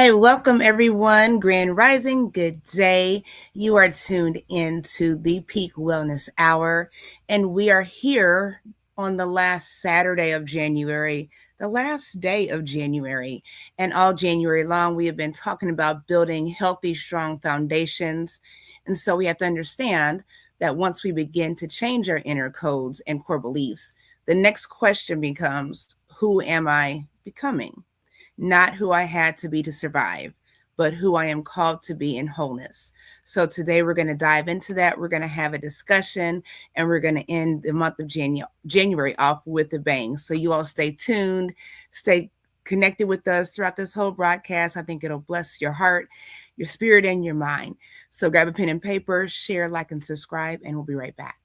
right, welcome everyone. Grand Rising, good day. You are tuned into the Peak Wellness Hour, and we are here on the last Saturday of January, the last day of January. And all January long, we have been talking about building healthy, strong foundations. And so we have to understand that once we begin to change our inner codes and core beliefs, the next question becomes, who am I becoming? Not who I had to be to survive, but who I am called to be in wholeness. So today we're going to dive into that. We're going to have a discussion and we're going to end the month of January off with a bang. So you all stay tuned, stay connected with us throughout this whole broadcast. I think it'll bless your heart, your spirit, and your mind. So grab a pen and paper, share, like, and subscribe, and we'll be right back.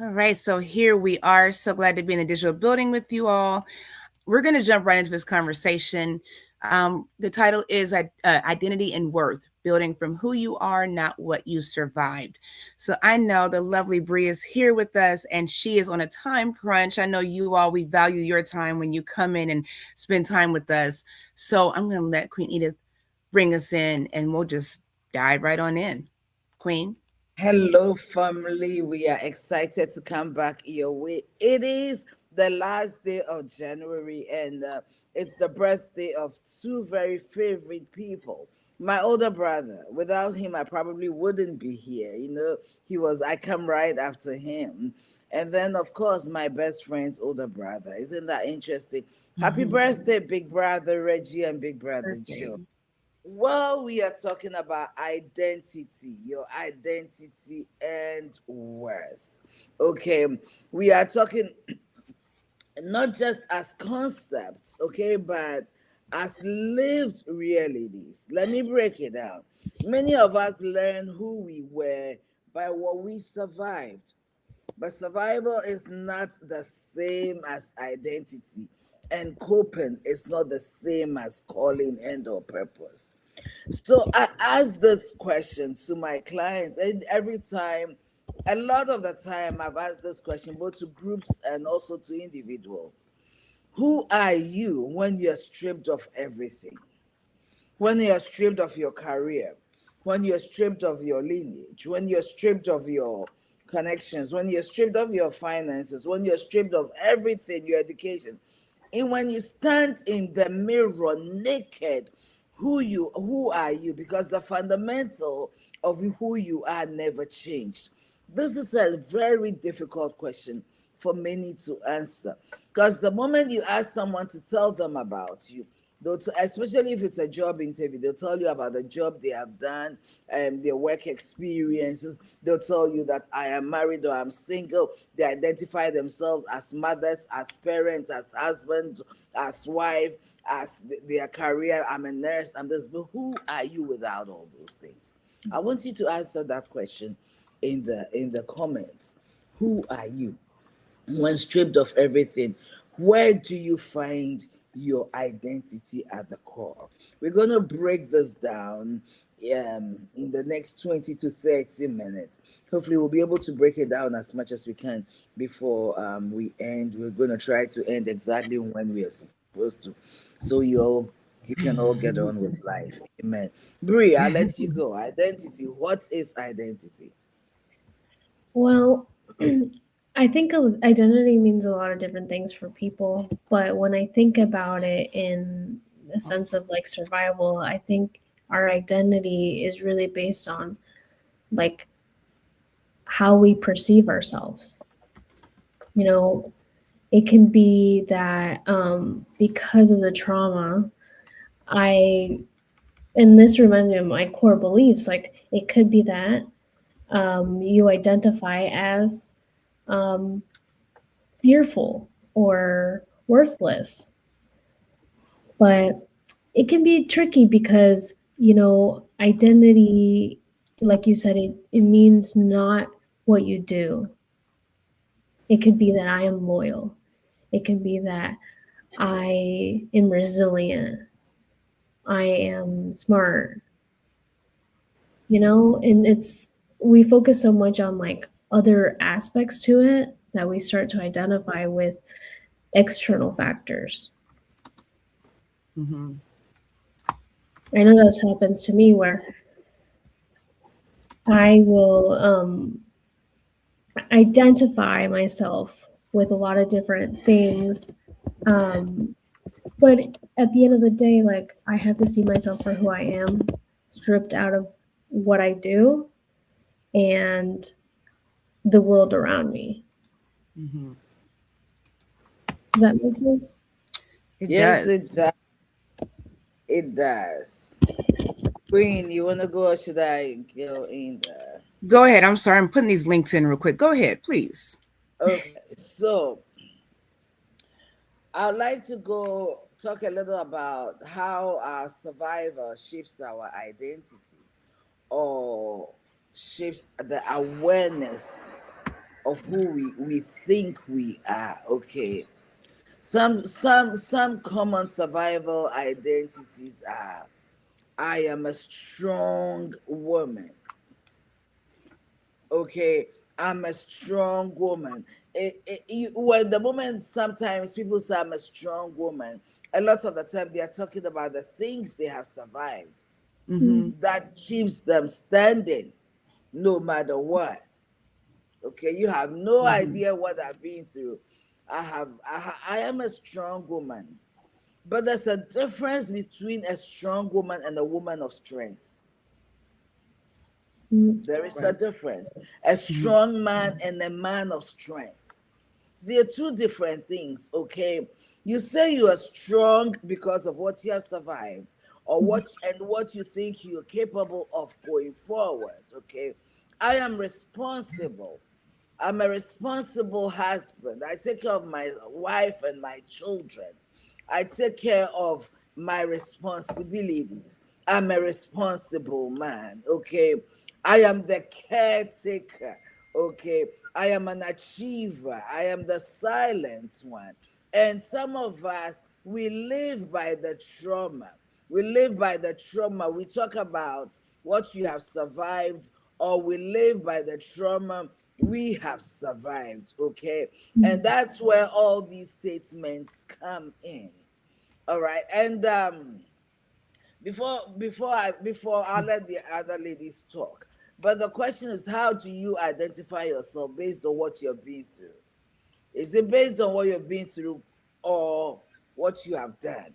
All right, so here we are. So glad to be in the digital building with you all. We're going to jump right into this conversation. The title is Identity and Worth, Building from Who You Are, Not What You Survived. So I know the lovely Bree is here with us and she is on a time crunch. I know you all, we value your time when you come in and spend time with us. So I'm going to let Queen Edith bring us in and we'll just dive right on in. Queen. Hello, family. We are excited to come back your way. It is the last day of January, and it's the birthday of two very favorite people. My older brother, without him, I probably wouldn't be here. I come right after him. And then, of course, my best friend's older brother. Isn't that interesting? Happy birthday, big brother Reggie and big brother Joe. Well, we are talking about identity, your identity and worth. Okay, we are talking not just as concepts, okay, but as lived realities. Let me break it down. Many of us learn who we were by what we survived, but survival is not the same as identity, and coping is not the same as calling and or purpose. So I ask this question to my clients, and every time, a lot of the time, I've asked this question both to groups and also to individuals. Who are you when you're stripped of everything? When you're stripped of your career, when you're stripped of your lineage, when you're stripped of your connections, when you're stripped of your finances, when you're stripped of everything, your education, and when you stand in the mirror naked, who are you? Because the fundamental of who you are never changed. This is a very difficult question for many to answer, because the moment you ask someone to tell them about you, especially if it's a job interview, they'll tell you about the job they have done and their work experiences. They'll tell you that I am married or I'm single. They identify themselves as mothers, as parents, as husbands, as wife, as their career. I'm a nurse. I'm this. But who are you without all those things? I want you to answer that question in the comments. Who are you when stripped of everything? Where do you find your identity at the core? We're going to break this down in the next 20 to 30 minutes. Hopefully, we'll be able to break it down as much as we can before we end. We're going to try to end exactly when we are supposed to, so you can all get on with life. Amen. Brie, I'll let you go. Identity. What is identity? Well, I think identity means a lot of different things for people, but when I think about it in a sense of like survival, I think our identity is really based on like how we perceive ourselves. You know, it can be that because of the trauma, I, and this reminds me of my core beliefs, like it could be that you identify as um, fearful or worthless. But it can be tricky because, identity, like you said, it means not what you do. It could be that I am loyal. It could be that I am resilient. I am smart, and we focus so much on like other aspects to it that we start to identify with external factors. Mm-hmm. I know this happens to me where I will identify myself with a lot of different things. But at the end of the day, like I have to see myself for who I am, stripped out of what I do and the world around me. Mm-hmm. Does that make sense? It Yes, it does. does. It does. Queen, you want to go or should I go in there? Go ahead. I'm sorry. I'm putting these links in real quick. Go ahead, please. Okay, so I'd like to go talk a little about how our survival shapes our identity or shapes the awareness of who we think we are. Okay. Some common survival identities are I am a strong woman. Okay, I'm a strong woman. Well, the moment sometimes people say I'm a strong woman, a lot of the time they are talking about the things they have survived Mm-hmm. that keeps them standing no matter what. Okay, you have no Mm-hmm. idea what I've been through. I am a strong woman, but there's a difference between a strong woman and a woman of strength. Mm. There is a Right. difference. A Mm-hmm. strong man and a man of strength. They're two different things, okay? You say you are strong because of what you have survived or what you think you're capable of going forward, okay? I am responsible. I'm a responsible husband. I take care of my wife and my children. I take care of my responsibilities. I'm a responsible man, okay? I am the caretaker, okay? I am an achiever. I am the silent one. And some of us, we live by the trauma. We live by the trauma. We talk about what you have survived, or we live by the trauma we have survived, okay? And that's where all these statements come in. All right. And before I'll let the other ladies talk. But the question is, how do you identify yourself based on what you've been through? Is it based on what you've been through or what you have done?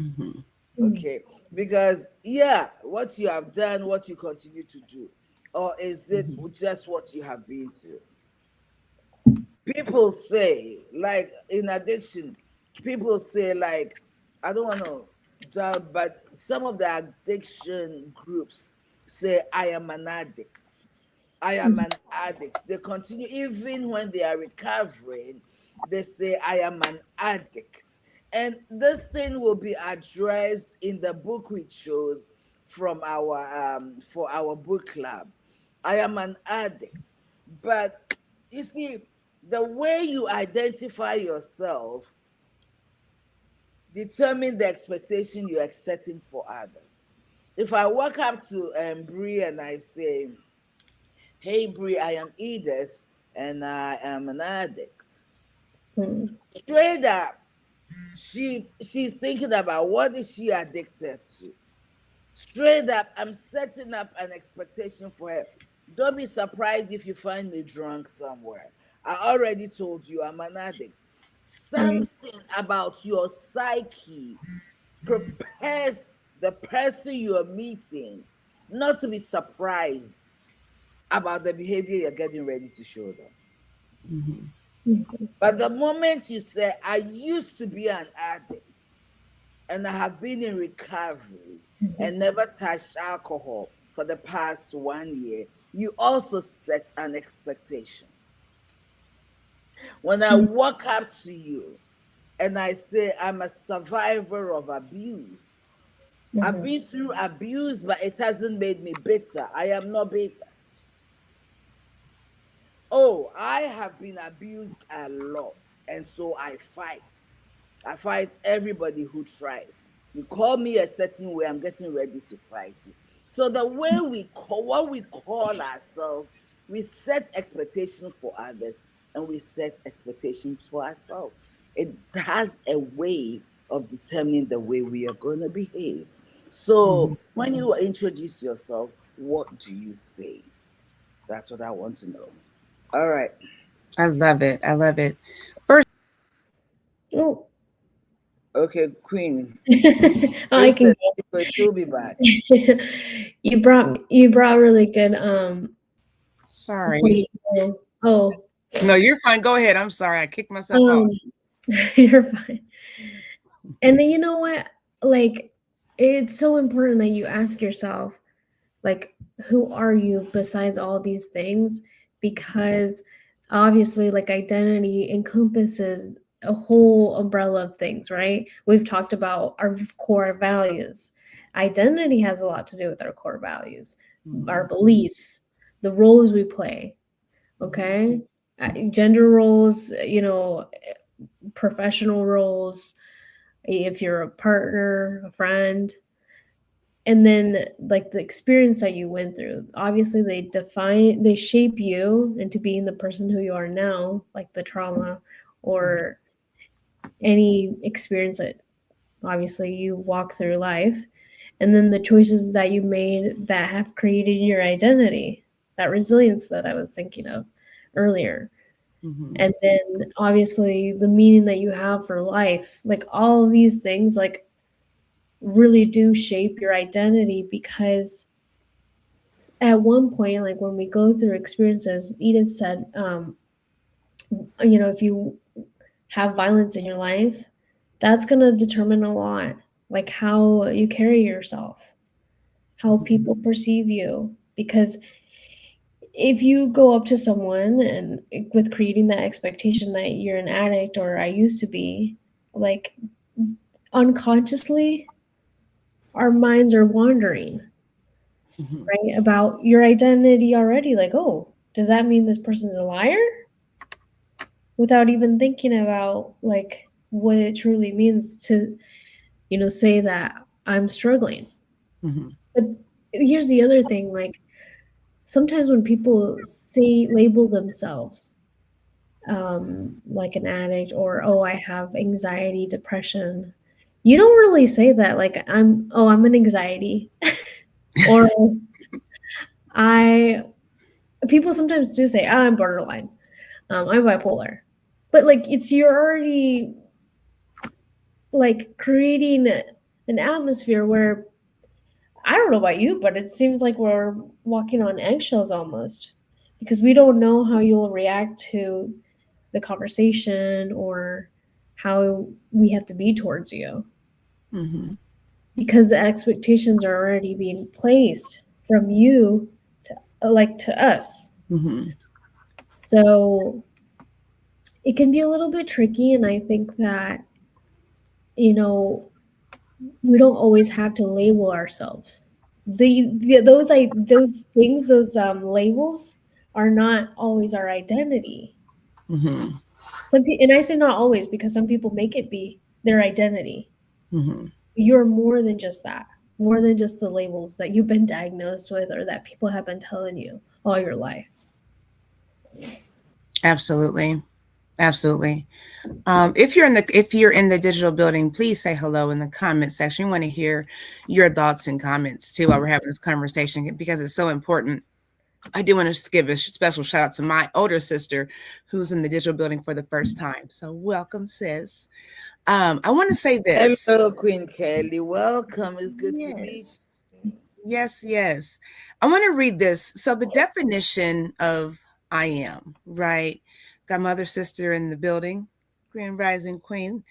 Mm-hmm. Mm. Okay, because yeah, what you have done, what you continue to do, or is it Mm-hmm. just what you have been through? People say, like in addiction, people say, like, I don't want to doubt, but some of the addiction groups say, I am an addict. I am an addict. They continue, even when they are recovering, they say, I am an addict. And this thing will be addressed in the book we chose from our for our book club. I am an addict. But you see, the way you identify yourself determine the expectation you are setting for others. If I walk up to Brie and I say, "Hey Brie, I am Edith and I am an addict," Mm. straight up, she's thinking about what is she addicted to. Straight up, I'm setting up an expectation for her. Don't be surprised if you find me drunk somewhere. I already told you I'm an addict. Right. Something about your psyche prepares the person you're meeting not to be surprised about the behavior you're getting ready to show them. Mm-hmm. Yes. But the moment you say, I used to be an addict and I have been in recovery Mhm. and never touched alcohol for the past 1 year, you also set an expectation. When I walk up to you and I say, I'm a survivor of abuse, I've Mhm. been through abuse, but it hasn't made me bitter. I am not bitter. Oh, I have been abused a lot, and so I fight. I fight everybody who tries. You call me a certain way, I'm getting ready to fight you. So the way we call what we call ourselves, we set expectations for others and we set expectations for ourselves. It has a way of determining the way we are going to behave. Mm-hmm. So when you introduce yourself, what do you say? That's what I want to know. All right. I love it. I love it. First, Oh. Okay, Queen. I can Listen, she'll be back. go. You brought really good sorry. points. Oh, No, you're fine. Go ahead. I'm sorry. I kicked myself um, off. you're fine. And then you know what? Like, it's so important that you ask yourself, like, who are you besides all these things? Because obviously, like, identity encompasses a whole umbrella of things, right? We've talked about our core values. Identity has a lot to do with our core values, our Mm-hmm. beliefs, the roles we play, okay? Gender roles, professional roles, if you're a partner, a friend, and then like the experience that you went through. Obviously, they shape you into being the person who you are now, like the trauma or any experience that obviously you walk through life, and then the choices that you made that have created your identity, that resilience that I was thinking of earlier. Mm-hmm. And then obviously the meaning that you have for life, like all of these things, like really do shape your identity. Because at one point, like when we go through experiences, Edith said, if you have violence in your life, that's going to determine a lot, like how you carry yourself, how people perceive you. Because if you go up to someone and with creating that expectation that you're an addict or I used to be, like unconsciously, our minds are wandering, Mm-hmm. right? About your identity already. Like, oh, does that mean this person's a liar? Without even thinking about like what it truly means to, say that I'm struggling. Mm-hmm. But here's the other thing, like sometimes when people say label themselves like an addict, or oh, I have anxiety, depression, you don't really say that, like I'm an anxiety or I people sometimes do say, I'm borderline, I'm bipolar, but like you're already like creating an atmosphere where I don't know about you, but it seems like we're walking on eggshells almost, because we don't know how you'll react to the conversation or how we have to be towards you, Mm-hmm. because the expectations are already being placed from you to to us. Mm-hmm. So it can be a little bit tricky, and I think that you know we don't always have to label ourselves. Those things, those labels are not always our identity. Mm-hmm. And I say not always because some people make it be their identity. Mm-hmm. You're more than just that. more than just the labels that you've been diagnosed with or that people have been telling you all your life. Absolutely. Absolutely. If you're in the digital building, please say hello in the comment section. We want to hear your thoughts and comments too while we're having this conversation because it's so important. I do want to give a special shout out to my older sister who's in the digital building for the first time. So welcome, sis. I want to say this. Hello, Queen Kelly. Welcome. It's good to meet Yes. Yes, yes. I want to read this. So the definition of I am, right? Got mother, sister in the building, Grand Rising Queen.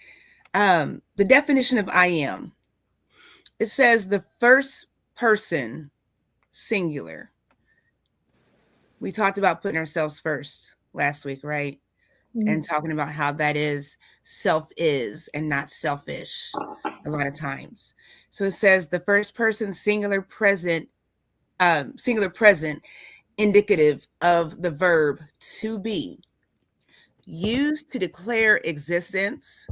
The definition of I am. It says the first person singular. We talked about putting ourselves first last week, right? And talking about how that is self is and not selfish a lot of times. So it says the first person singular present indicative of the verb to be, used to declare existence.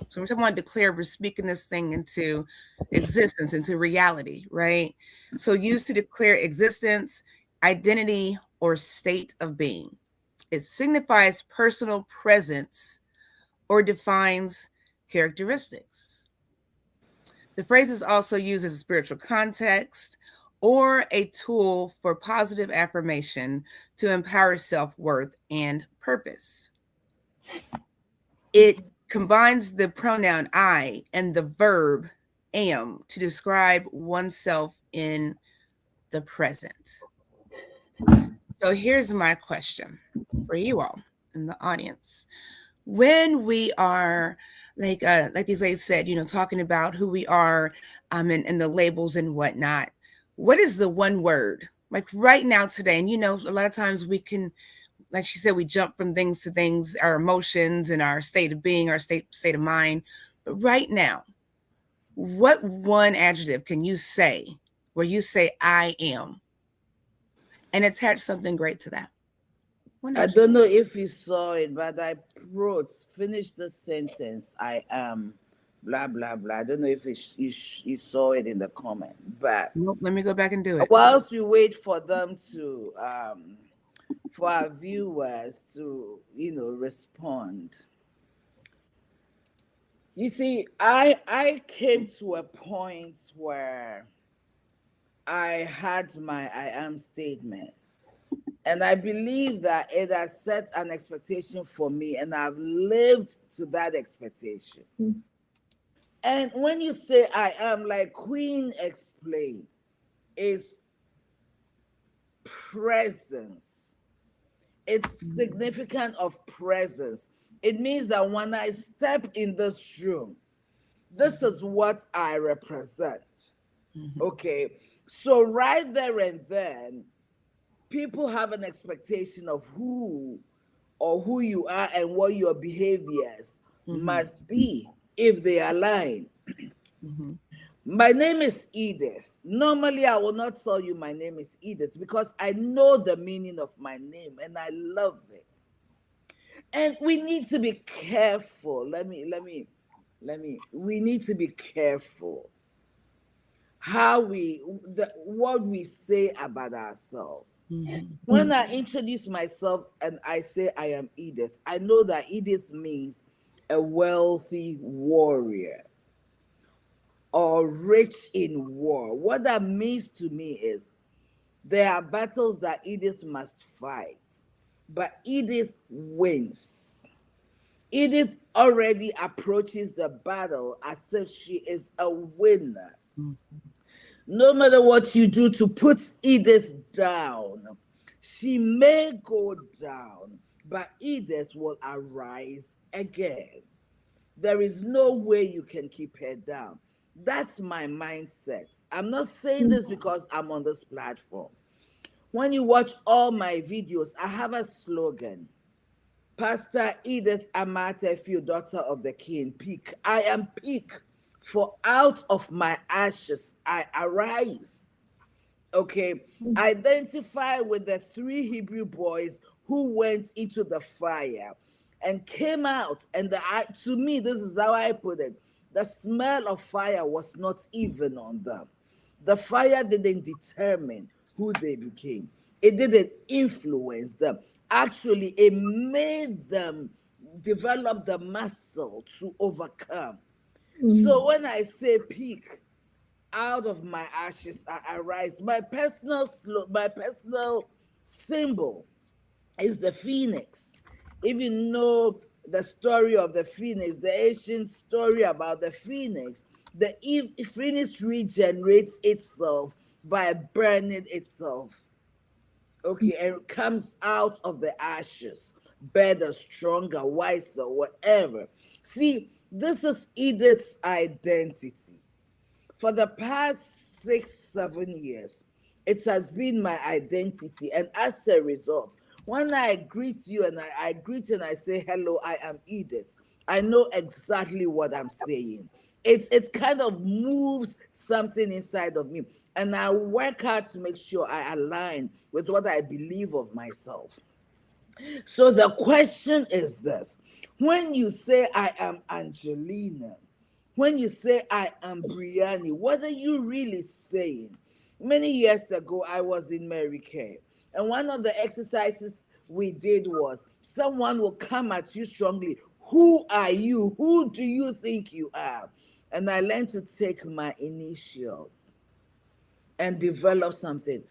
So we're talking about declare, we're speaking this thing into existence, into reality, right? So used to declare existence, identity, or state of being. It signifies personal presence or defines characteristics. The phrase is also used as a spiritual context or a tool for positive affirmation to empower self-worth and purpose. It combines the pronoun I and the verb am to describe oneself in the present. So here's my question for you all in the audience. When we are like these ladies said, talking about who we are and the labels and whatnot, what is the one word like right now today? And a lot of times we can, like she said, we jump from things to things, our emotions and our state of being, our state of mind. But right now, what one adjective can you say where you say I am and attach something great to that? I don't know if you saw it, but I wrote, finish the sentence, I am, blah, blah, blah. I don't know if you saw it in the comment, but nope, let me go back and do it. Whilst we wait for them to, for our viewers to, respond. You see, I came to a point where I had my I am statement. And I believe that it has set an expectation for me, and I've lived to that expectation. Mm-hmm. And when you say I am, like Queen explained, is presence. It's significant of presence. It means that when I step in this room, this is what I represent. Mm-hmm. Okay. So right there and then, people have an expectation of who you are and what your behaviors must be if they align. Mm-hmm. My name is Edith. Normally, I will not tell you my name is Edith because I know the meaning of my name and I love it. And we need to be careful. We need to be careful what we say about ourselves. Mm-hmm. When I introduce myself and I say I am Edith, I know that Edith means a wealthy warrior or rich in war. What that means to me is there are battles that Edith must fight, but Edith wins. Edith already approaches the battle as if she is a winner. Mm-hmm. No matter what you do to put Edith down, she may go down, but Edith will arise again. There is no way you can keep her down. That's my mindset. I'm not saying this because I'm on this platform. When you watch all my videos, I have a slogan. Pastor Edith Amatefu, daughter of the King, peak. I am peak. For out of my ashes, I arise. Okay. Identify with the 3 Hebrew boys who went into the fire and came out. And to me, this is how I put it. The smell of fire was not even on them. The fire didn't determine who they became. It didn't influence them. Actually, it made them develop the muscle to overcome. So when I say peak, out of my ashes I arise. My personal symbol is the phoenix. If you know the story of the phoenix, the ancient story about the phoenix, the phoenix regenerates itself by burning itself. Okay, and it comes out of the ashes, better, stronger, wiser, whatever. See, this is Edith's identity. For the past 6, 7 years, it has been my identity. And as a result, when I greet you and I greet and I say, hello, I am Edith, I know exactly what I'm saying. It kind of moves something inside of me. And I work hard to make sure I align with what I believe of myself. So the question is this: when you say I am Angelina, when you say I am Brianni, what are you really saying? Many years ago, I was in Mary Kay, and one of the exercises we did was someone will come at you strongly. Who are you? Who do you think you are? And I learned to take my initials and develop something.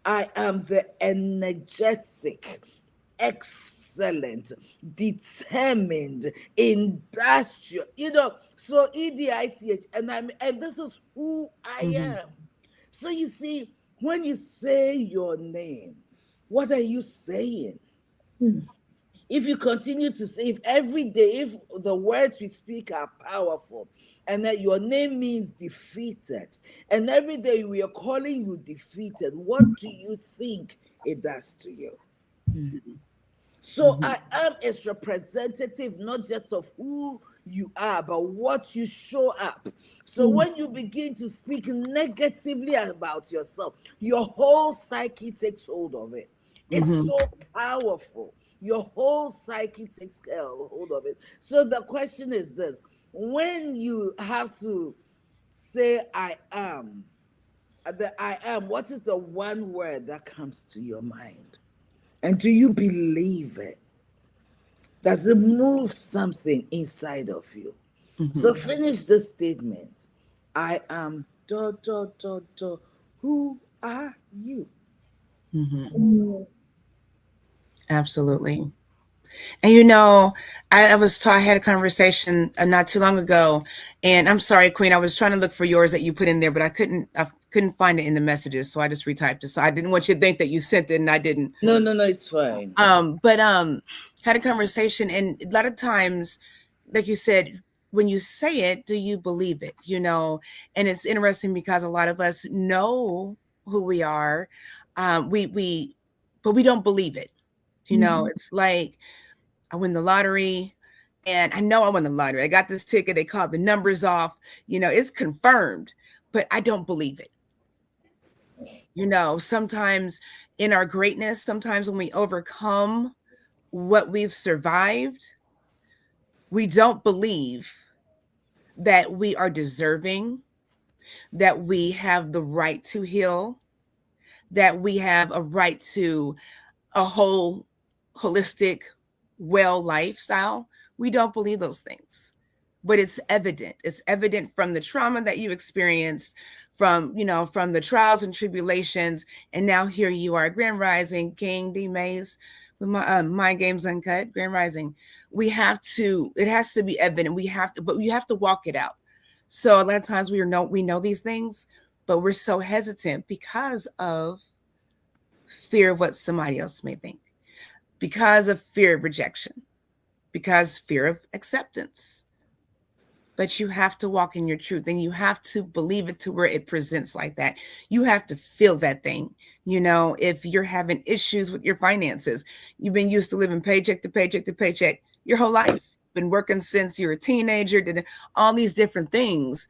I am the energetic, excellent, determined, industrial, so EDITH, and this is who I am. So you see, when you say your name, what are you saying? If you continue to say, if every day, if the words we speak are powerful, and that your name means defeated, and every day we are calling you defeated, what do you think it does to you? So I am is representative not just of who you are, but what you show up. So when you begin to speak negatively about yourself, your whole psyche takes hold of it. It's so powerful. Your whole psyche takes hold of it. So the question is this: when you have to say I am, what is the one word that comes to your mind? And do you believe it? Does it move something inside of you? So finish the statement. I am ... Who are you? Absolutely. And I had a conversation not too long ago, and I'm sorry, Queen, I was trying to look for yours that you put in there, but I couldn't find it in the messages, so I just retyped it. So I didn't want you to think that you sent it and I didn't. No, it's fine. But had a conversation, and a lot of times, like you said, when you say it, do you believe it? And it's interesting because a lot of us know who we are, but we don't believe it. It's like, I win the lottery, and I know I won the lottery. I got this ticket. They called the numbers off. It's confirmed, but I don't believe it. Sometimes in our greatness, sometimes when we overcome what we've survived, we don't believe that we are deserving, that we have the right to heal, that we have a right to a whole holistic, well lifestyle. We don't believe those things, but it's evident. It's evident from the trauma that you experienced, from the trials and tribulations. And now here you are, Grand Rising, King D Mays, with my Mind Games Uncut, Grand Rising. It has to be evident. But you have to walk it out. So a lot of times we know these things, but we're so hesitant because of fear of what somebody else may think, because of fear of rejection, because fear of acceptance. But you have to walk in your truth, and you have to believe it to where it presents like that. You have to feel that thing. If you're having issues with your finances, you've been used to living paycheck to paycheck to paycheck your whole life, been working since you're a teenager, did all these different things.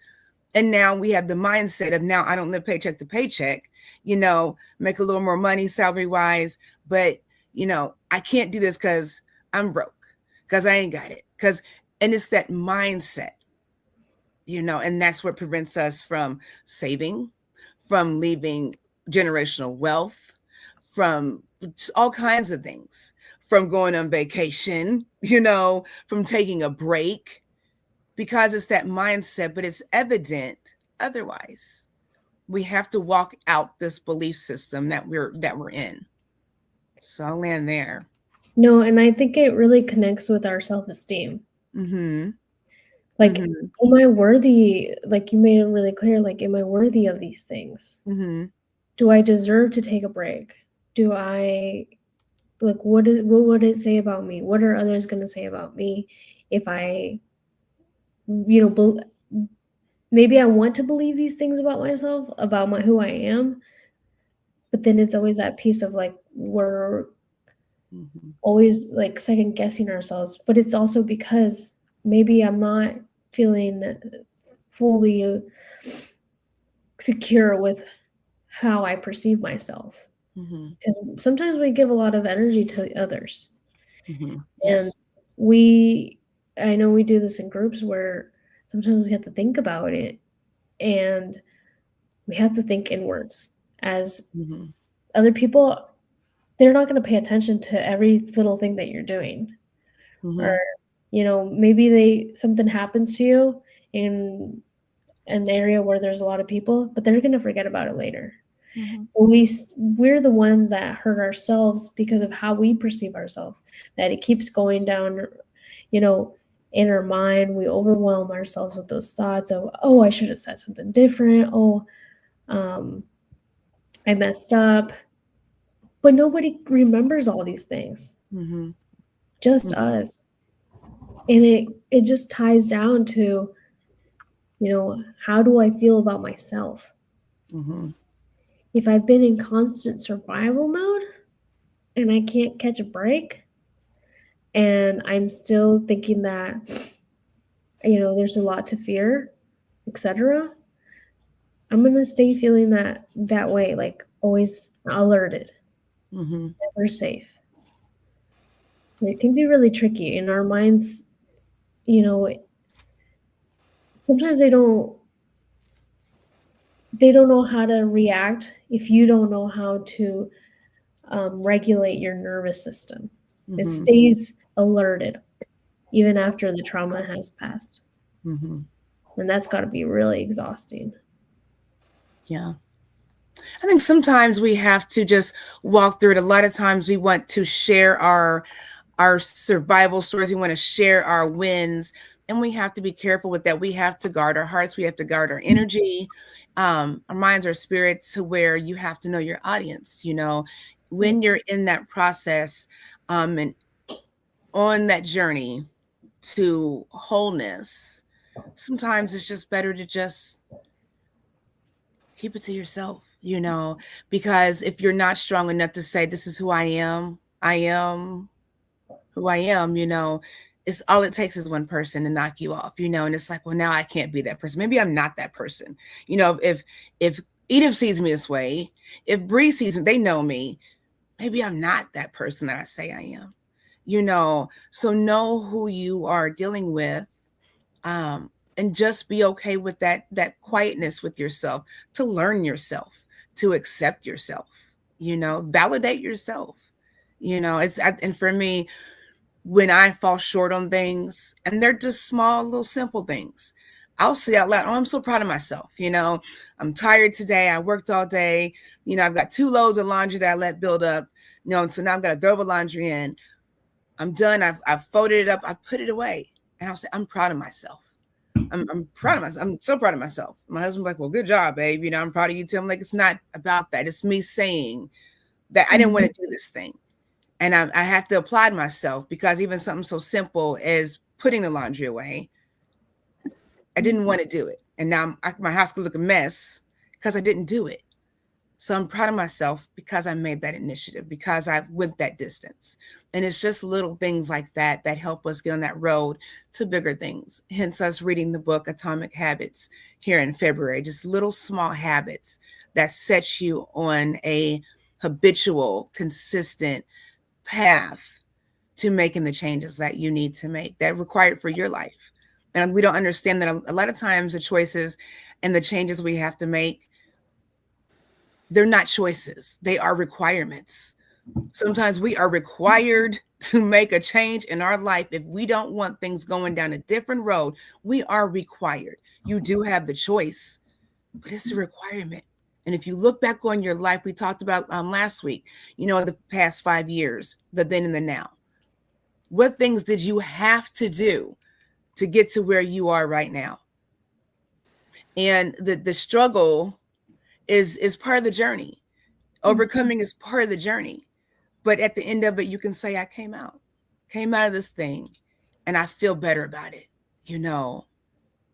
And now we have the mindset of, now I don't live paycheck to paycheck, make a little more money salary wise, but I can't do this because I'm broke, because I ain't got it. And it's that mindset, and that's what prevents us from saving, from leaving generational wealth, from all kinds of things, from going on vacation, from taking a break, because it's that mindset, but it's evident otherwise. We have to walk out this belief system that we're in. So I'll land there. No, and I think it really connects with our self-esteem. Mm-hmm. Like, Mm-hmm. am I worthy? Like you made it really clear, like, am I worthy of these things? Mm-hmm. Do I deserve to take a break? Do I, like, what would it say about me? What are others going to say about me if I, maybe I want to believe these things about myself, about who I am, but then it's always that piece of like, we're always like second guessing ourselves, but it's also because maybe I'm not feeling fully secure with how I perceive myself. Because sometimes we give a lot of energy to others. Yes. And I know we do this in groups where sometimes we have to think about it, and we have to think inwards as other people. They're not going to pay attention to every little thing that you're doing. Or, maybe something happens to you in an area where there's a lot of people, but they're going to forget about it later. We're the ones that hurt ourselves because of how we perceive ourselves, that it keeps going down, in our mind. We overwhelm ourselves with those thoughts of, oh, I should have said something different. Oh, I messed up. But nobody remembers all these things, just us. And it just ties down to, how do I feel about myself? If I've been in constant survival mode and I can't catch a break, and I'm still thinking that, there's a lot to fear, etc., I'm going to stay feeling that way, like always alerted, never safe. It can be really tricky in our minds. Sometimes they don't know how to react if you don't know how to regulate your nervous system. It stays alerted even after the trauma has passed. And that's got to be really exhausting. Yeah. I think sometimes we have to just walk through it. A lot of times we want to share our survival stories. We want to share our wins, and we have to be careful with that. We have to guard our hearts. We have to guard our energy, our minds, our spirits, to where you have to know your audience. When you're in that process, and on that journey to wholeness, sometimes it's just better to just keep it to yourself, because if you're not strong enough to say, this is who I am who I am, it's all it takes is one person to knock you off, and it's like, well, now I can't be that person. Maybe I'm not that person. If Edith sees me this way, if Bree sees me, they know me. Maybe I'm not that person that I say I am, so know who you are dealing with, and just be okay with that quietness with yourself, to learn yourself, to accept yourself, validate yourself. And for me, when I fall short on things, and they're just small, little simple things, I'll say out loud, oh, I'm so proud of myself. I'm tired today. I worked all day. I've got 2 loads of laundry that I let build up. So now I've got to throw the laundry in. I'm done. I've folded it up. I put it away. And I'll say, I'm proud of myself. I'm proud of myself. I'm so proud of myself. My husband's like, well, good job, babe. I'm proud of you too. I'm like, it's not about that. It's me saying that I didn't want to do this thing. And I have to applaud myself, because even something so simple as putting the laundry away, I didn't want to do it. And now my house could look a mess because I didn't do it. So I'm proud of myself because I made that initiative, because I went that distance. And it's just little things like that that help us get on that road to bigger things. Hence us reading the book Atomic Habits here in February, just little small habits that set you on a habitual, consistent path to making the changes that you need to make, that required for your life. And we don't understand that a lot of times the choices and the changes we have to make They're not choices, they are requirements. Sometimes we are required to make a change in our life. If we don't want things going down a different road, we are required. You do have the choice, but it's a requirement. And if you look back on your life, we talked about last week, the past 5 years, the then and the now. What things did you have to do to get to where you are right now? And the struggle is part of the journey. Overcoming is part of the journey. But at the end of it, you can say, I came out of this thing and I feel better about it,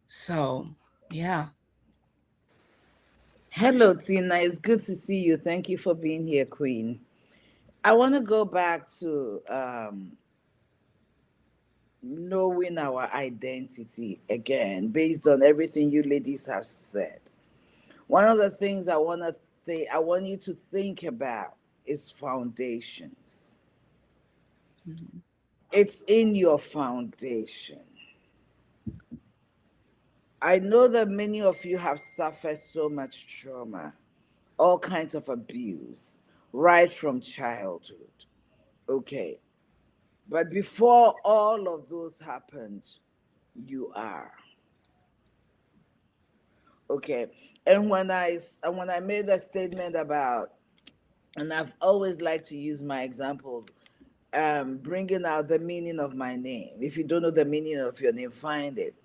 So, yeah. Hello, Tina. It's good to see you. Thank you for being here, Queen. I want to go back to knowing our identity again, based on everything you ladies have said. One of the things I want you to think about is foundations. Mm-hmm. It's in your foundation. I know that many of you have suffered so much trauma, all kinds of abuse, right from childhood. Okay. But before all of those happened, you are. Okay. And when I made that statement about, and I've always liked to use my examples, bringing out the meaning of my name. If you don't know the meaning of your name, find it.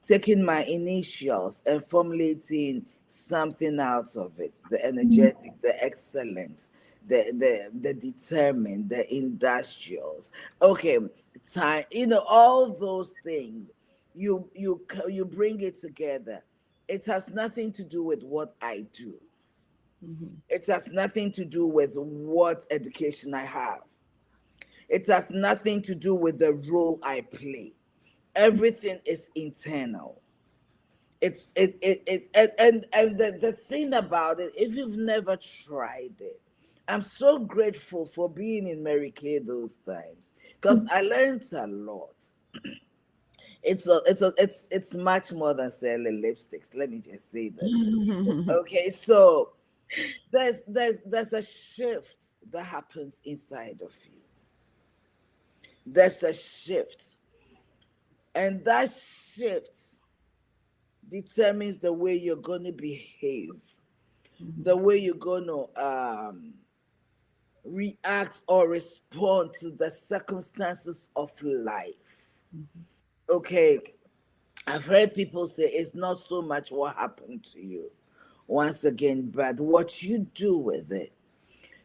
Taking my initials and formulating something out of it, the energetic, the excellent, the determined, the industrials. Okay, time, all those things. You bring it together. It has nothing to do with what I do. Mm-hmm. It has nothing to do with what education I have. It has nothing to do with the role I play. Everything is internal. And the thing about it, if you've never tried it, I'm so grateful for being in Mary Kay those times, because I learned a lot. It's much more than selling lipsticks. Let me just say this. Okay, so there's a shift that happens inside of you. There's a shift, and that shift determines the way you're going to behave, the way you're going to react or respond to the circumstances of life. Okay, I've heard people say it's not so much what happened to you, once again, but what you do with it.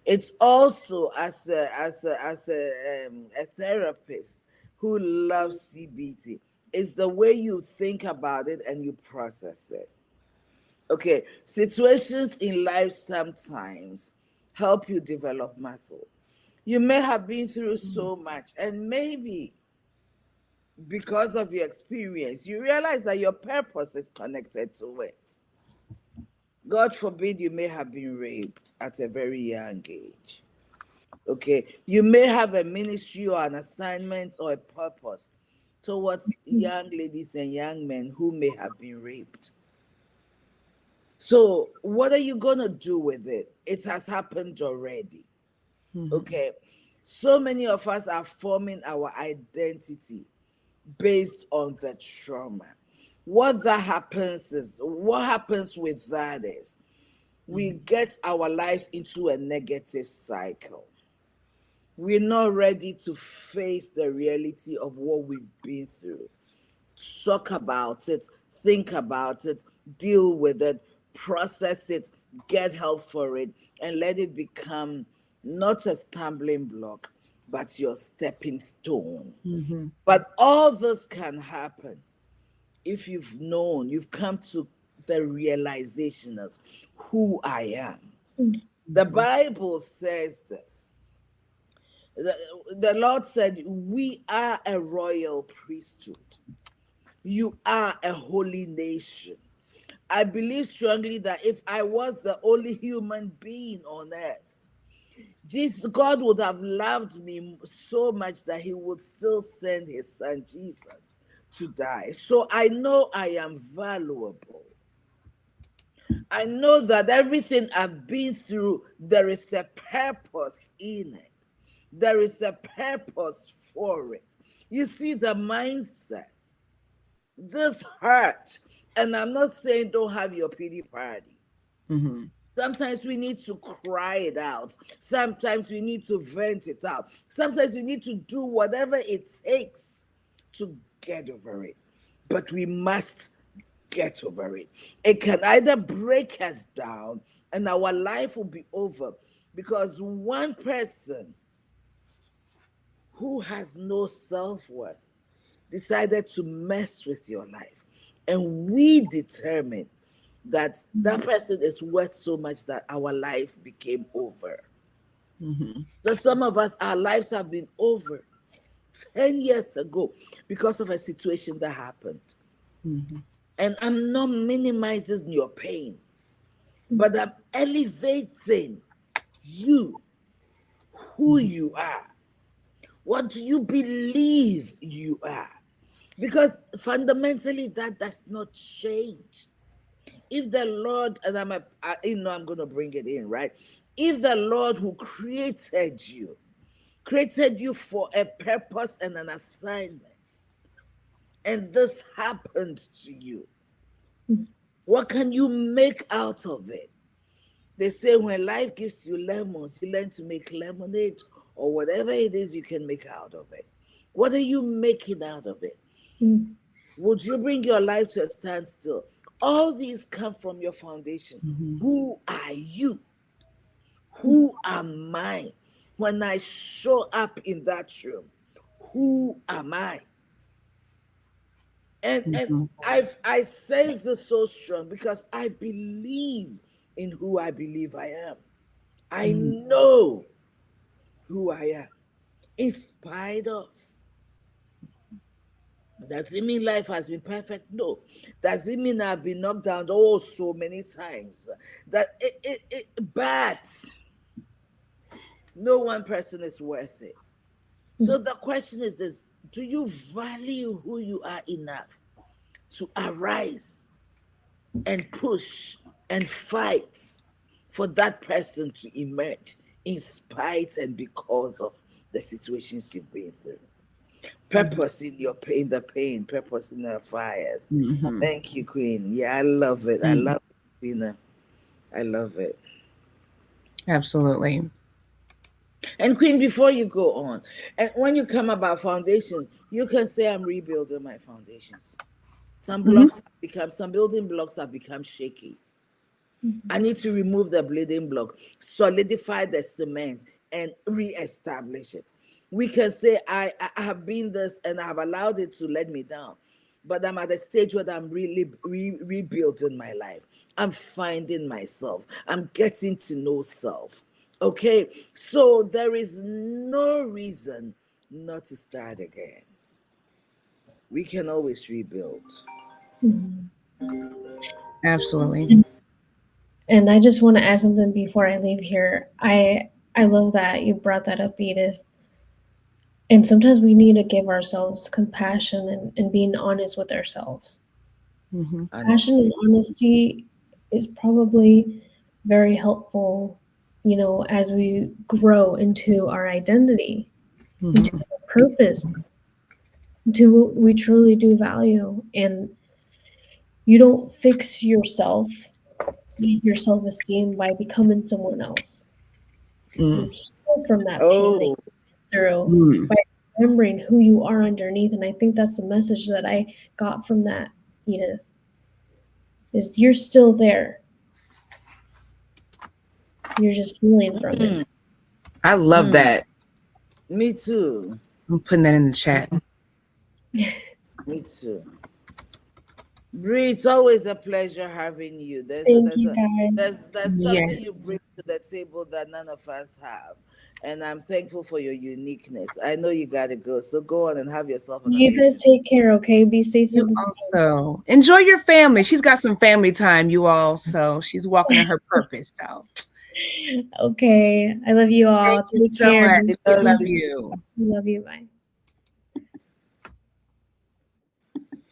It's also as a therapist who loves CBT. It's the way you think about it and you process it. Okay, situations in life sometimes help you develop muscle. You may have been through so much, and maybe because of your experience, you realize that your purpose is connected to it. God forbid you may have been raped at a very young age. Okay, you may have a ministry or an assignment or a purpose towards young ladies and young men who may have been raped. So, what are you going to do with it? It has happened already. Okay. So many of us are forming our identity based on the trauma. What happens with that is we get our lives into a negative cycle. We're not ready to face the reality of what we've been through. Talk about it, think about it, deal with it, process it, get help for it, and let it become not a stumbling block, but your stepping stone. Mm-hmm. But all this can happen if you've come to the realization of who I am. The Bible says this. The Lord said, we are a royal priesthood. You are a holy nation. I believe strongly that if I was the only human being on earth, God would have loved me so much that he would still send his son Jesus to die. So I know I am valuable. I know that everything I've been through, there is a purpose in it. There is a purpose for it. You see, the mindset, this hurt, and I'm not saying don't have your pity party. Mm-hmm. Sometimes we need to cry it out. Sometimes we need to vent it out. Sometimes we need to do whatever it takes to get over it. But we must get over it. It can either break us down and our life will be over because one person who has no self-worth decided to mess with your life. And we determined that that person is worth so much that our life became over. Mm-hmm. So some of us, our lives have been over 10 years ago because of a situation that happened. Mm-hmm. And I'm not minimizing your pain, but I'm elevating you, who you are. What do you believe you are? Because fundamentally, that does not change. If the Lord, and I'm going to bring it in, right? If the Lord who created you for a purpose and an assignment, and this happened to you, what can you make out of it? They say when life gives you lemons, you learn to make lemonade or whatever it is you can make out of it. What are you making out of it? Would you bring your life to a standstill? All these come from your foundation. Mm-hmm. Who are you? Who am I? When I show up in that room, who am I? And I say this so strong because I believe in who I believe I am. I know who I am, in spite of. Does it mean life has been perfect? No. Does it mean I've been knocked down so many times? But no one person is worth it. So the question is this: do you value who you are enough to arise and push and fight for that person to emerge in spite and because of the situations you've been through? Purpose in your pain, purpose in the fires. Mm-hmm. Thank you, Queen. Yeah, I love it. I love it, Tina. I love it. Absolutely. And Queen, before you go on, and when you come about foundations, you can say I'm rebuilding my foundations. Some blocks have become, some building blocks have become shaky. I need to remove the bleeding block, solidify the cement, and re-establish it. We can say I have been this and I have allowed it to let me down, but I'm at a stage where I'm really rebuilding my life. I'm finding myself. I'm getting to know self. Okay, so there is no reason not to start again. We can always rebuild. Absolutely. And I just want to add something before I leave here. I love that you brought that up, Edith. And sometimes we need to give ourselves compassion and being honest with ourselves. Mm-hmm. Passion and honesty is probably very helpful, you know, as we grow into our identity, into our purpose, into what we truly do value. And you don't fix yourself, your self-esteem by becoming someone else. You heal from that pain that you went through by remembering who you are underneath. And I think that's the message that I got from that, Edith, is you're still there. You're just healing from it. I love that. Me too. I'm putting that in the chat. Me too. Bree, it's always a pleasure having you. There's something you bring to the table that none of us have. And I'm thankful for your uniqueness. I know you gotta go. So go on and have yourself an You guys take care, okay? Be safe in the storm. Also, enjoy your family. She's got some family time, you all. So she's walking in her purpose. So okay. I love you all. Thank you so much. I love you. Love you. Bye.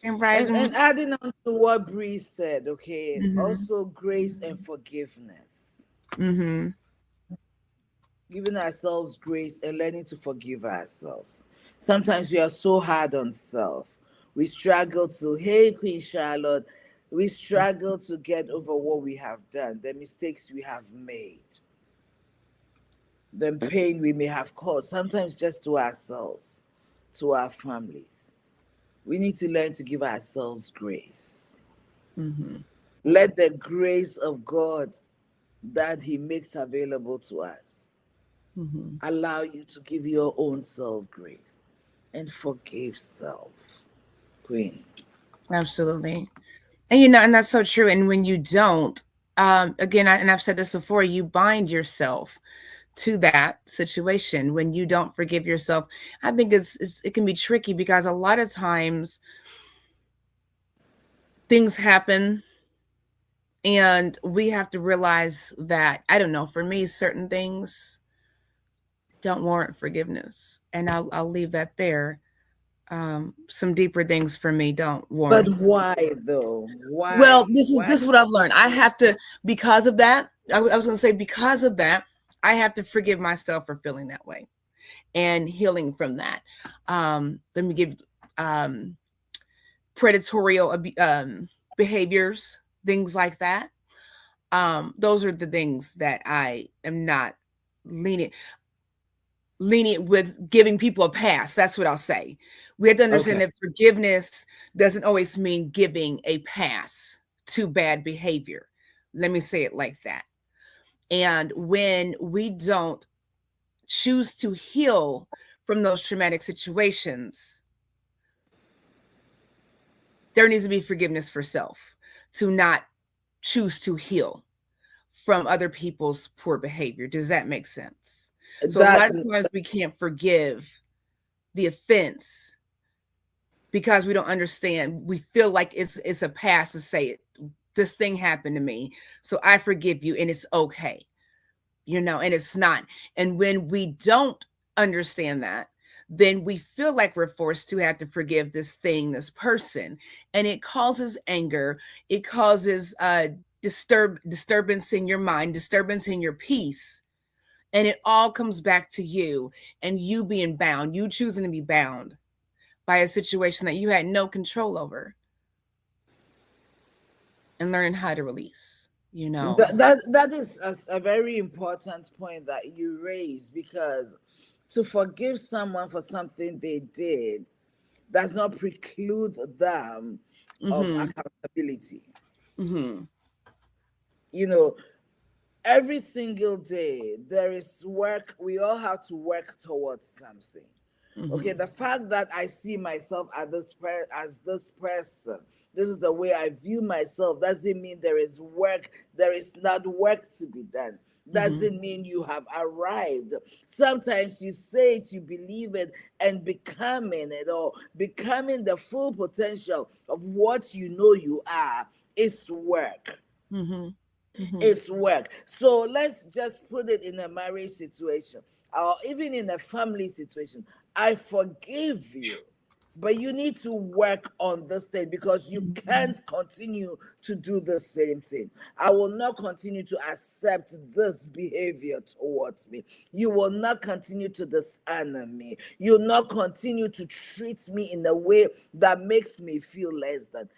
And And rising. adding on to what Bree said, okay, Mm-hmm. also grace and forgiveness. Mm-hmm. Giving ourselves grace and learning to forgive ourselves. Sometimes we are so hard on self. We struggle to, hey, Queen Charlotte, we struggle to get over what we have done, the mistakes we have made, the pain we may have caused, sometimes just to ourselves, to our families. We need to learn to give ourselves grace. Mm-hmm. Let the grace of God that He makes available to us Mm-hmm. allow you to give your own self grace and forgive self. Queen. Absolutely. And you know, and that's so true. And when you don't, again, and I've said this before, you bind yourself to that situation when you don't forgive yourself. I think it can be tricky because a lot of times things happen and we have to realize that, I don't know, for me, certain things don't warrant forgiveness. And I'll leave that there. Some deeper things for me don't But warrant. why though? Well, Why? this is what I've learned. I have to, because of that. I was going to say, because of that, I have to forgive myself for feeling that way and healing from that. Let me give um, predatory behaviors, things like that. Those are the things that I am not lenient lenient with giving people a pass. That's what I'll say. We have to understand Okay. that forgiveness doesn't always mean giving a pass to bad behavior. Let me say it like that. And when we don't choose to heal from those traumatic situations, there needs to be forgiveness for self to not choose to heal from other people's poor behavior. Does that make sense? So a That lot of times we can't forgive the offense because we don't understand. We feel like it's a pass to say it. This thing happened to me, so I forgive you, and it's okay, you know, and it's not. And when we don't understand that, then we feel like we're forced to have to forgive this thing, this person, and it causes anger. It causes disturbance in your mind, disturbance in your peace, and it all comes back to you and you being bound, you choosing to be bound by a situation that you had no control over, and learning how to release, you know. that is a very important point that you raise, because to forgive someone for something they did does not preclude them of Mm-hmm. accountability. Mm-hmm. You know, every single day there is work. We all have to work towards something. Okay, Mm-hmm. the fact that I see myself as this person, this is the way I view myself, doesn't mean there is work, there is not work to be done. Mm-hmm. Doesn't mean you have arrived. Sometimes you say it, you believe it, and becoming it, or becoming the full potential of what you know you are, is work. Mm-hmm. Mm-hmm. It's work. So let's just put it in a marriage situation, or even in a family situation. I forgive you, but you need to work on this thing, because you can't continue to do the same thing. I will not continue to accept this behavior towards me. You will not continue to dishonor me. You will not continue to treat me in a way that makes me feel less than.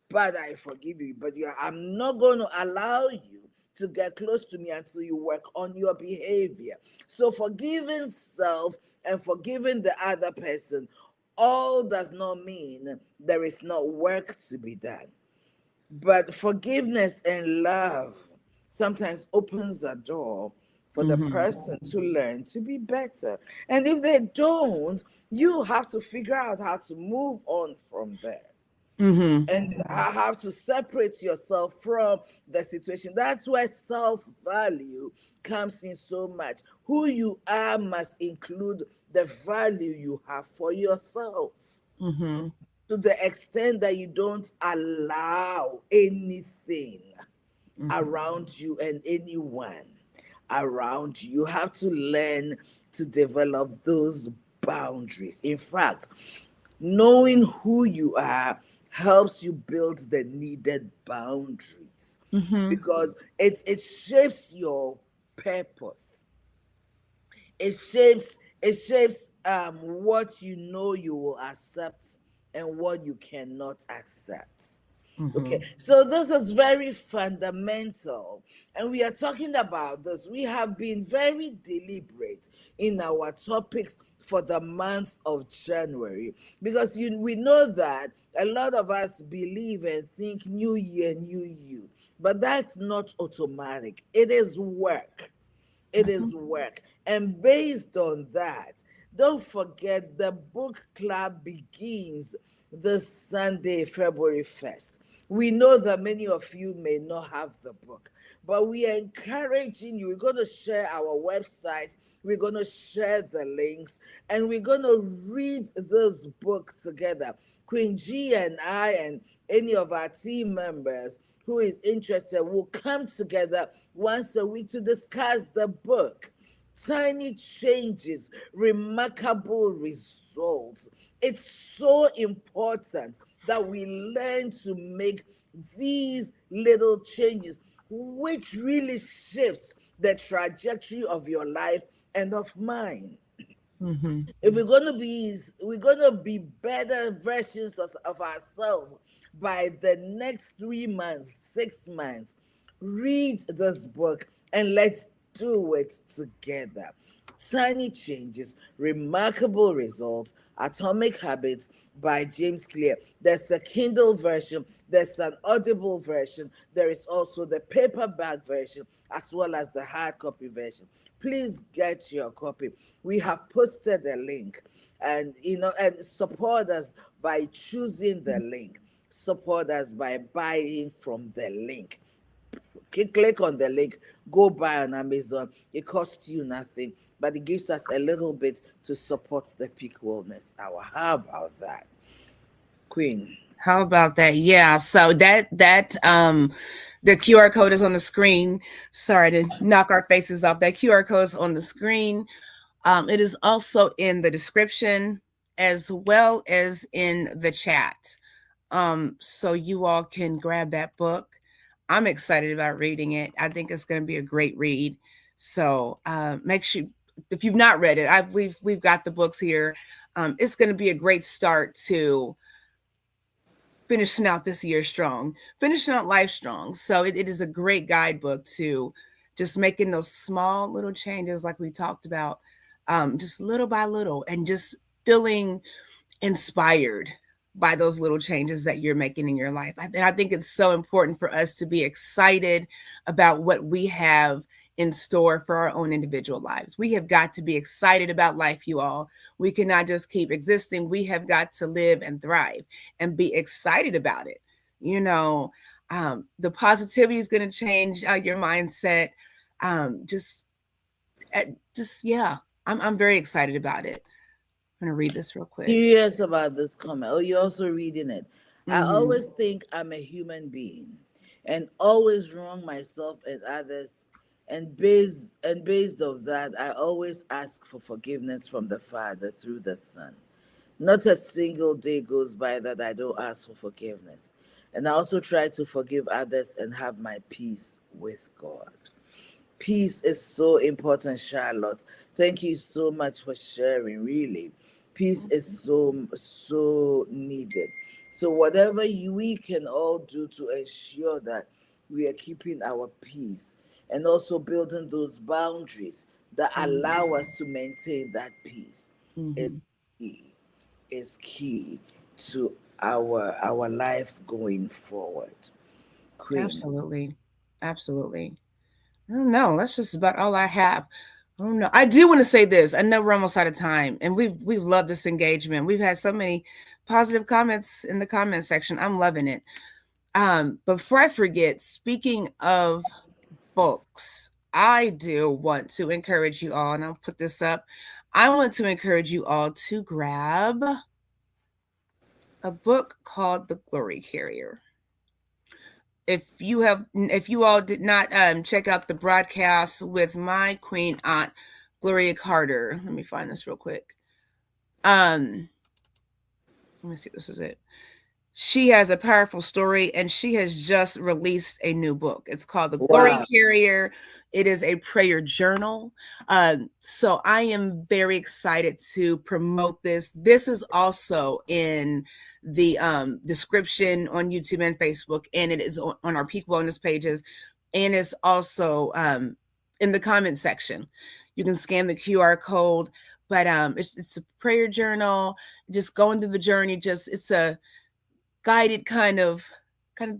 But I forgive you. But I'm not going to allow you to get close to me until you work on your behavior. So forgiving self and forgiving the other person all does not mean there is not work to be done. But forgiveness and love sometimes opens a door for the Mm-hmm. person to learn to be better. And if they don't, you have to figure out how to move on from there, Mm-hmm. and have to separate yourself from the situation. That's where self value comes in so much. Who you are must include the value you have for yourself, Mm-hmm. to the extent that you don't allow anything Mm-hmm. around you and anyone around you. You have to learn to develop those boundaries. In fact, knowing who you are helps you build the needed boundaries, Mm-hmm. because it shapes your purpose. It shapes what you know you will accept and what you cannot accept. Mm-hmm. Okay, so this is very fundamental, and we are talking about this. We have been very deliberate in our topics for the month of January, because we know that a lot of us believe and think new year, new you, but that's not automatic. It is work. It Mm-hmm. is work. And based on that, don't forget the book club begins this Sunday, February 1st. We know that many of you may not have the book, but we are encouraging you. We're going to share our website, we're going to share the links, and we're going to read this book together. Queen G and I, and any of our team members who is interested, will come together once a week to discuss the book. Tiny changes, remarkable results. It's so important that we learn to make these little changes, which really shifts the trajectory of your life and of mine. Mm-hmm. If we're gonna be better versions of ourselves by the next 3 months, 6 months, read this book and let's do it together. Tiny changes, remarkable results. Atomic Habits by James Clear. There's a Kindle version, there's an Audible version, there is also the paperback version, as well as the hard copy version. Please get your copy. We have posted a link, and and support us by choosing the link. Support us by buying from the link. Click on the link, go buy on Amazon. It costs you nothing, but it gives us a little bit to support the Peak Wellness Hour. How about that, Queen? How about that? Yeah. So the QR code is on the screen. Sorry to knock our faces off. That QR code is on the screen. It is also in the description as well as in the chat. So you all can grab that book. I'm excited about reading it. I think it's going to be a great read. So make sure, if you've not read it, we've got the books here. It's going to be a great start to finishing out this year strong, finishing out life strong. So it is a great guidebook to just making those small little changes, like we talked about, just little by little, and just feeling inspired by those little changes that you're making in your life. And I think it's so important for us to be excited about what we have in store for our own individual lives. We have got to be excited about life, you all. We cannot just keep existing. We have got to live and thrive and be excited about it. You know, the positivity is going to change your mindset. Just, yeah, I'm very excited about it. I'm going to read this real quick. Curious about this comment. Oh, you're also reading it. I Mhm. always think I'm a human being and always wrong myself and others. And based of that, I always ask for forgiveness from the Father through the Son. Not a single day goes by that I don't ask for forgiveness. And I also try to forgive others and have my peace with God. Peace is so important, Charlotte. Thank you so much for sharing, really. Peace is so needed. So whatever we can all do to ensure that we are keeping our peace and also building those boundaries that allow us to maintain that peace is Mhm. key, is key to our life going forward. Queen. Absolutely. Absolutely. I don't know. That's just about all I have. I don't know. I do want to say this. I know we're almost out of time, and we've loved this engagement. We've had so many positive comments in the comment section. I'm loving it. Before I forget, speaking of books, I do want to encourage you all, and I'll put this up. I want to encourage you all to grab a book called The Glory Carrier. If you all did not check out the broadcast with my queen aunt Gloria Carter, let me find this real quick. Let me see, this is it. She has a powerful story, and she has just released a new book. It's called The Glory Wow. Carrier. It is a prayer journal. So I am very excited to promote this. This is also in the description on YouTube and Facebook, and it is on our Peak Wellness pages, and it's also in the comment section. You can scan the QR code, but it's a prayer journal. Just going through the journey. Just it's a guided kind of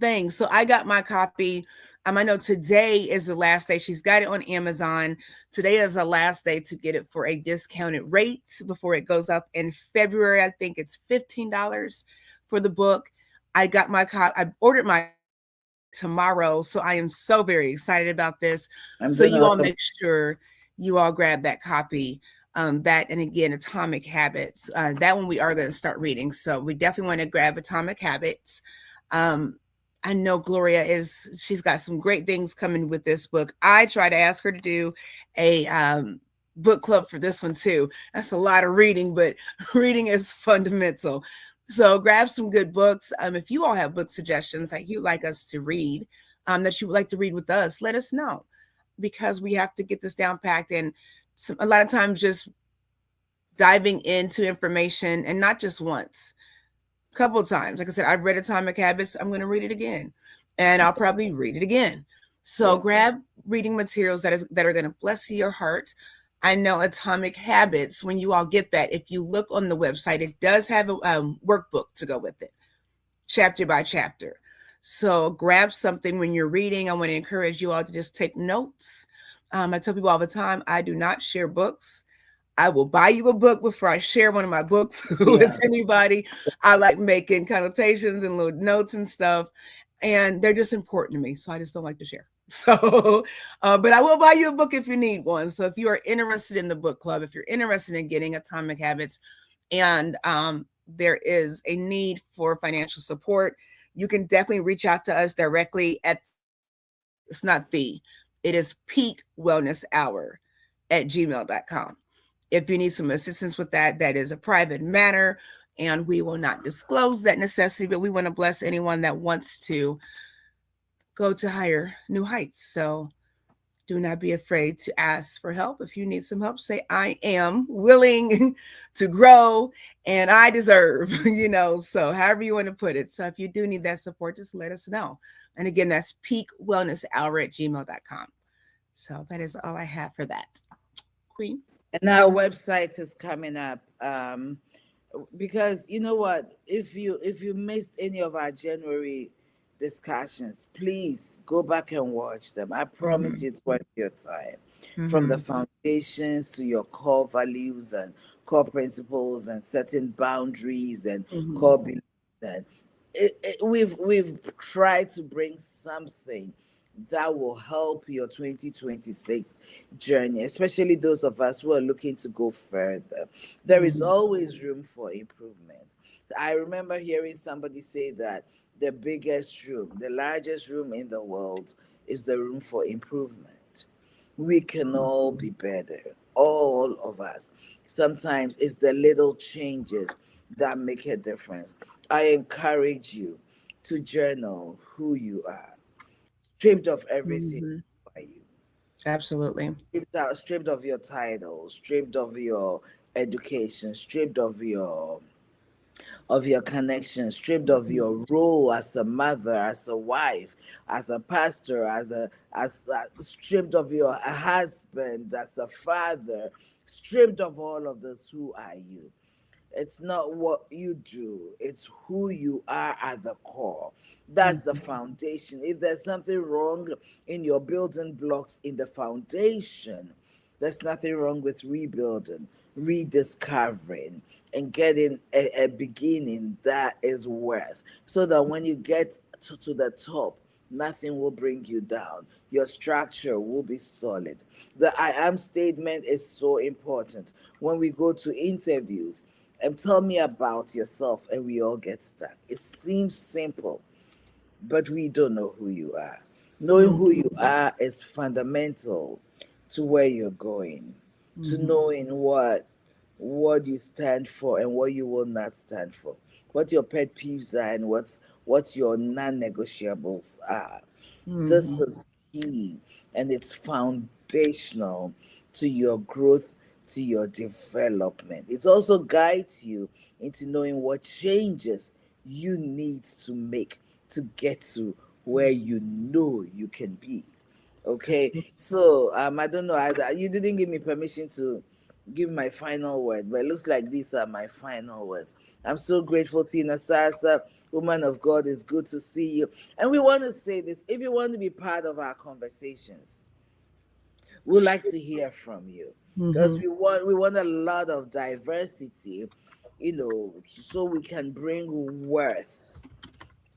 thing. So I got my copy. I know today is the last day. She's got it on Amazon. Today is the last day to get it for a discounted rate before it goes up in February. I think it's $15 for the book. I got my I ordered my tomorrow, so I am so very excited about this. So you all make sure you all grab that copy. That, and again, Atomic Habits. That one we are going to start reading. So we definitely want to grab Atomic Habits. I know Gloria she's got some great things coming with this book. I try to ask her to do a book club for this one too. That's a lot of reading, but reading is fundamental. So grab some good books. If you all have book suggestions that you'd like us to read, that you would like to read with us, let us know, because we have to get this down packed. And a lot of times just diving into information, and not just once, a couple of times. Like I said, I've read Atomic Habits. I'm going to read it again, and I'll probably read it again. So grab reading materials that are going to bless your heart. I know Atomic Habits, when you all get that, if you look on the website, it does have a workbook to go with it, chapter by chapter. So grab something when you're reading. I want to encourage you all to just take notes. I tell people all the time, I do not share books. I will buy you a book before I share one of my books with anybody. I like making connotations and little notes and stuff, and they're just important to me. So I just don't like to share. So, but I will buy you a book if you need one. So if you are interested in the book club, if you're interested in getting Atomic Habits, and there is a need for financial support, you can definitely reach out to us directly at, it's not the, it is Peak Wellness Hour at gmail.com. If you need some assistance with that, that is a private matter, and we will not disclose that necessity, but we want to bless anyone that wants to go to higher new heights. So do not be afraid to ask for help. If you need some help, say, I am willing to grow and I deserve, so however you want to put it. So if you do need that support, just let us know. And again, that's peakwellnesshour at gmail.com. So that is all I have for that. Queen. And our website is coming up. Because you know what, if you missed any of our January discussions, please go back and watch them. I promise you it's worth your time. From the foundations to your core values and core principles and certain boundaries and core beliefs. And we've tried to bring something that will help your 2026 journey, especially those of us who are looking to go further. There is always room for improvement. I remember hearing somebody say that the biggest room, the largest room in the world, is the room for improvement. We can all be better, all of us. Sometimes it's the little changes that make a difference. I encourage you to journal who you are, stripped of everything by you. Absolutely. Stripped of your title, stripped of your education, stripped of your connection, stripped of your role as a mother, as a wife, as a pastor, stripped of your husband, as a father, stripped of all of this. Who are you? It's not what you do, it's who you are at the core. That's the foundation. If there's something wrong in your building blocks in the foundation, there's nothing wrong with rebuilding, rediscovering, and getting a beginning that is worth. So that when you get to the top, nothing will bring you down. Your structure will be solid. The I am statement is so important. When we go to interviews, and tell me about yourself, and we all get stuck. It seems simple, but we don't know who you are. Knowing who you are is fundamental to where you're going, to knowing what what you stand for and what you will not stand for, what your pet peeves are, and what your non-negotiables are. This Mhm. is key, and it's foundational to your growth, to your development. It also guides you into knowing what changes you need to make to get to where you know you can be. Okay, so I don't know. You didn't give me permission to give my final word, but it looks like these are my final words. I'm so grateful, Tina Sasa, woman of God. It's good to see you. And we want to say this: if you want to be part of our conversations, we'd like to hear from you because Mhm. we want a lot of diversity, so we can bring worth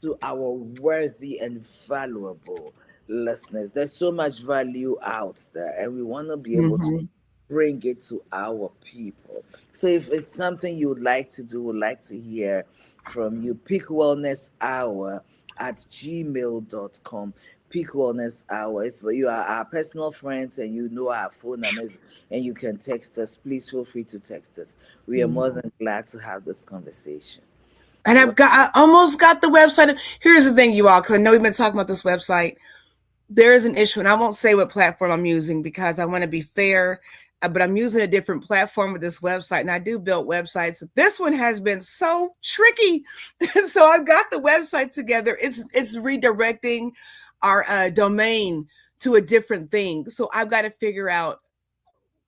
to our worthy and valuable listeners. There's so much value out there, and we want to be able to Mhm. bring it to our people. So if it's something you would like to do, would like to hear from you, Peak Wellness Hour at gmail.com. Peak Wellness Hour. If you are our personal friends and you know our phone numbers and you can text us, please feel free to text us. We are Mhm. more than glad to have this conversation. And I almost got the website. Here's the thing, you all, because I know we've been talking about this website. There is an issue, and I won't say what platform I'm using because I want to be fair. But I'm using a different platform with this website, and I do build websites. This one has been so tricky, so I've got the website together. It's redirecting our domain to a different thing. So I've got to figure out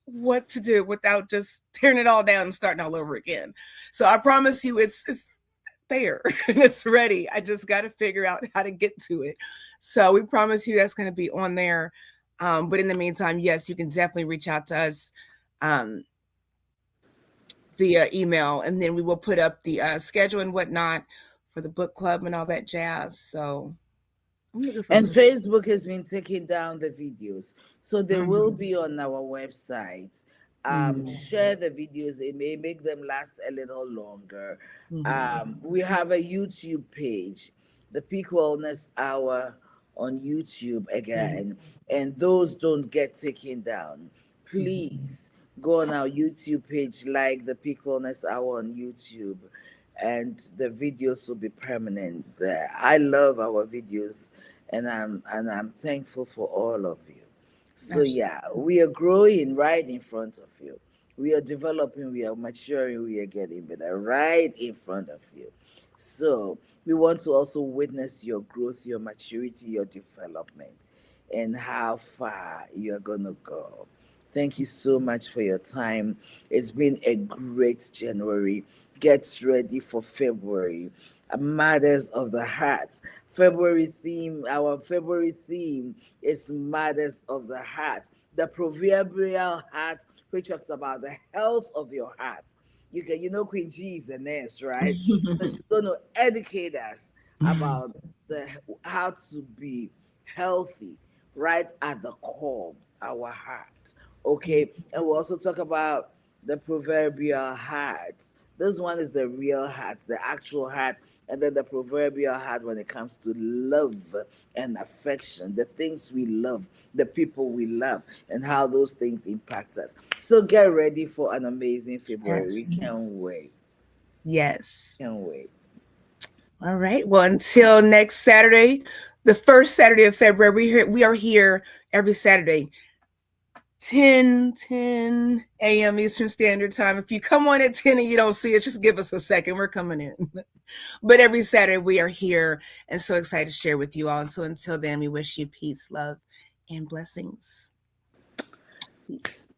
what to do without just tearing it all down and starting all over again. So I promise you, it's there and it's ready. I just got to figure out how to get to it. So we promise you that's going to be on there. But in the meantime, yes, you can definitely reach out to us um, via email, and then we will put up the schedule and whatnot for the book club and all that jazz. So I'm looking for And some. Facebook has been taking down the videos. So they will Mhm. be on our website. Mhm. Share the videos, it may make them last a little longer. Mhm. We have a YouTube page, the Peak Wellness Hour on YouTube Mhm. again, and those don't get taken down. Please go on our YouTube page, like the Peak Wellness Hour on YouTube, and the videos will be permanent there. I love our videos, and I'm thankful for all of you. So That's- yeah, we are growing right in front of you. We are developing, we are maturing, we are getting better right in front of you. So we want to also witness your growth, your maturity, your development, and how far you're gonna go. Thank you so much for your time. It's been a great January. Get ready for February. Matters of the Heart. Our February theme is Matters of the Heart. The proverbial heart, which talks about the health of your heart. Queen G is a nurse, right? So she's going to educate us about the how to be healthy right at the core, our heart. Okay, and we'll also talk about the proverbial heart. This one is the real heart, the actual heart, and then the proverbial heart when it comes to love and affection, the things we love, the people we love, and how those things impact us. So get ready for an amazing February. yes. We can't wait. Yes. Can't wait. All right. Well, until next Saturday, the first Saturday of February, we are here every Saturday, 10 a.m. Eastern Standard Time. If you come on at 10 and you don't see it, just give us a second. We're coming in. But every Saturday we are here and so excited to share with you all. And so until then, we wish you peace, love, and blessings. Peace.